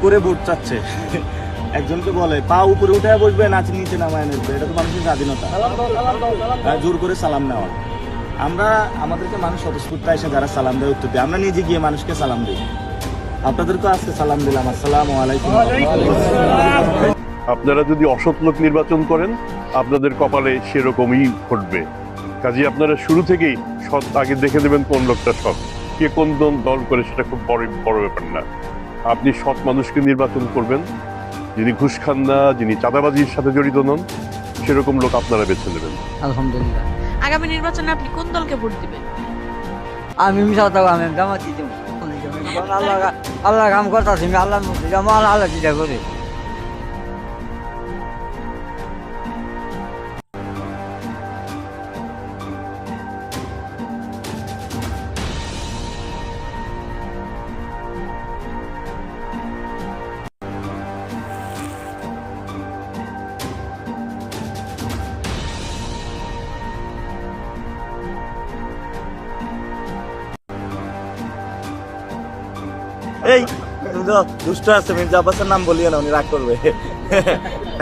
করে ভোট চাচ্ছে। একজনকে বলে পা উপরে উঠে বসবে, নাচ নিচে নামায় নেবে, এটা তো মানুষের স্বাধীনতা। জোর করে সালাম নেওয়া। আমরা আমাদেরকে মানুষ স্বতঃস্ফূর্ত এসে যারা সালাম দেয় উত্তর দিই, আমরা নিজে গিয়ে মানুষকে সালাম দিই। আপনাদেরকেও আজকে সালাম দিলাম, আসসালামু আলাইকুম। আপনারা যদি অসৎ লোক নির্বাচন করেন আপনাদের কপালে সেরকমই ঘটবে। কাজে আপনারা শুরু থেকেই সৎ আগে দেখে দেবেন কোন লোকটা সৎ, কে কোন দল করে সেটা খুব বড় ব্যাপার না। আপনি সৎ মানুষকে নির্বাচন করবেন, যিনি ঘুষ খান না, যিনি চাঁদাবাজির সাথে জড়িত নন, সেরকম লোক আপনারা বেছে নেবেন। আলহামদুলিল্লাহ। আগামী নির্বাচনে আপনি কোন দলকে ভোট দিবেন? আমি আমি জামাতি দিব। আল্লাহ কাম করতেছি, আল্লাহ আল্লাহ চিন্তা করি। এই দুষ্ট আছে, মির্জা আব্বাসের নাম বলিয়ে না, উনি রাগ করবে।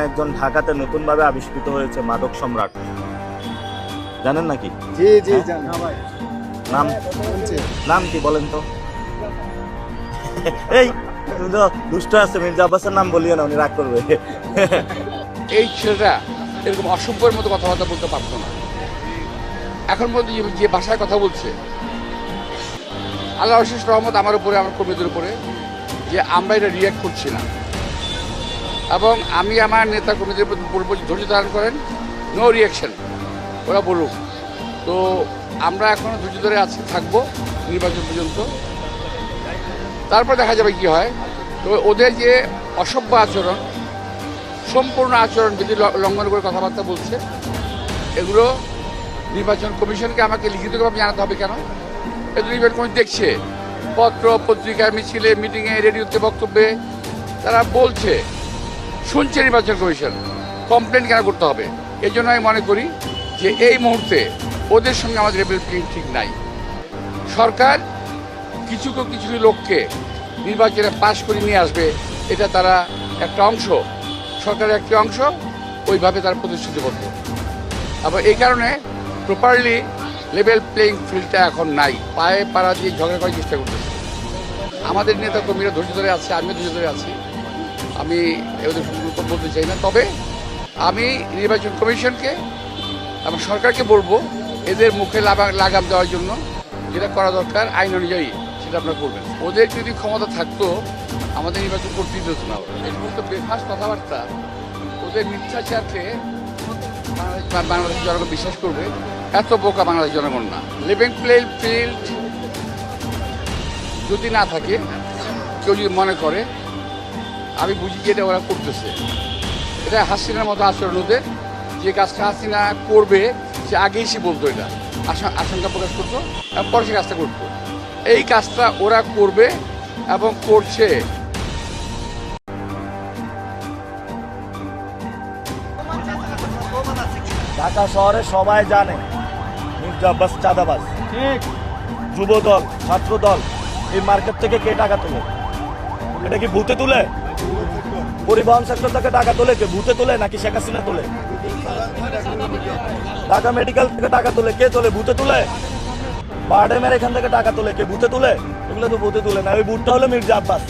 একজন ঢাকাতে নতুন ভাবে আবিষ্কৃত হয়েছে মাদক সম্রাট, জানেন নাকি? জি জি হ্যাঁ? জানি। নাম নাম কি বলেন তো? এই দুষ্ট আছে, মির্জা আব্বাসের নাম বলিয়ে না, উনি রাগ করবে। এই ছেলেটা এরকম অসভ্যের মতো কথাবার্তা বলতে পারতো না। এখন পর্যন্ত যে ভাষায় কথা বলছে, আল্লাহ অশেষ রহমত আমার উপরে, আমার কর্মীদের উপরে, যে আমরা এটা রিয়াক্ট করছি না। এবং আমি আমার নেতা কর্মীদের বলবো ধৈর্য ধারণ করেন, নো রিয়াকশন, ওরা বলুক। তো আমরা এখনও ধৈর্য ধরে আছি, থাকবো নির্বাচন পর্যন্ত, তারপর দেখা যাবে কি হয়। তো ওদের যে অসভ্য আচরণ, সম্পূর্ণ আচরণ যদি লঙ্ঘন করে কথাবার্তা বলছে, এগুলো নির্বাচন কমিশনকে আমাকে লিখিতভাবে জানাতে হবে। কেন? এগুলো নির্বাচন কমিশন দেখছে, পত্র পত্রিকার মিছিলে, মিটিংয়ে, রেডিওতে, বক্তব্যে তারা বলছে, শুনছে নির্বাচন কমিশন, কমপ্লেন কেন করতে হবে? এই জন্য আমি মনে করি যে এই মুহূর্তে ওদের সঙ্গে আমাদের লেভেল প্লেইং ঠিক নাই। সরকার কিছু লোককে নির্বাচনে পাশ করে নিয়ে আসবে, এটা তারা একটা অংশ, সরকারের একটি অংশ, ওইভাবে তারা প্রতিশ্রুতিবদ্ধ। আবার এই কারণে প্রপারলি লেভেল প্লেইং ফিল্ডটা এখন নাই, পায়ে পাড়া দিয়ে ঝগড়া করার চেষ্টা করতেছে। আমাদের নেতা কর্মীরা ধৈর্য ধরে আছে, আমিও ধৈর্য ধরে আছি, আমি এদের বলতে চাই না। তবে আমি নির্বাচন কমিশনকে, আমার সরকারকে বলবো, এদের মুখে লাগাম দেওয়ার জন্য যেটা করা দরকার আইন অনুযায়ী সেটা আপনারা করবেন। ওদের যদি ক্ষমতা থাকতো আমাদের নির্বাচন করতেই দিত না। এই সমস্ত বেফাস কথাবার্তা, ওদের মিথ্যাচারকে বাংলাদেশের জনগণ বিশ্বাস করবে, এত বোকা বাংলাদেশ জনগণ না। লিভিং প্লে ফিল্ড যদি না থাকে, কেউ যদি মনে করে, আমি বুঝি যে এটা ওরা করতেছে, এটা হাসিনার মতো আচরণ ওদের। যে কাজটা হাসিনা করবে সে আগেই সে বলতো, এটা আশঙ্কা প্রকাশ করতো এবং পরে সে কাজটা করতো। এই কাজটা ওরা করবে এবং করছে। ঢাকা শহরে সবাই জানে মির্জা আব্বাস চাঁদাবাজ। যুব দল, ছাত্র দল, এই মার্কেট থেকে কে টাকা তোলে? এটা কি ভূতে তুলে? পরিবহন সেক্টর থেকে টাকা তোলে কে? ভূতে তোলে নাকি শেখ হাসিনা তোলে? ঢাকা মেডিকেল থেকে টাকা তোলে কে? তোলে ভূতে তুলে? বারডেমের এখান থেকে টাকা তোলে কে? ভূতে তুলে? এগুলো তো ভূতে তুলে না, ওই ভূতটা হলো মির্জা আব্বাস।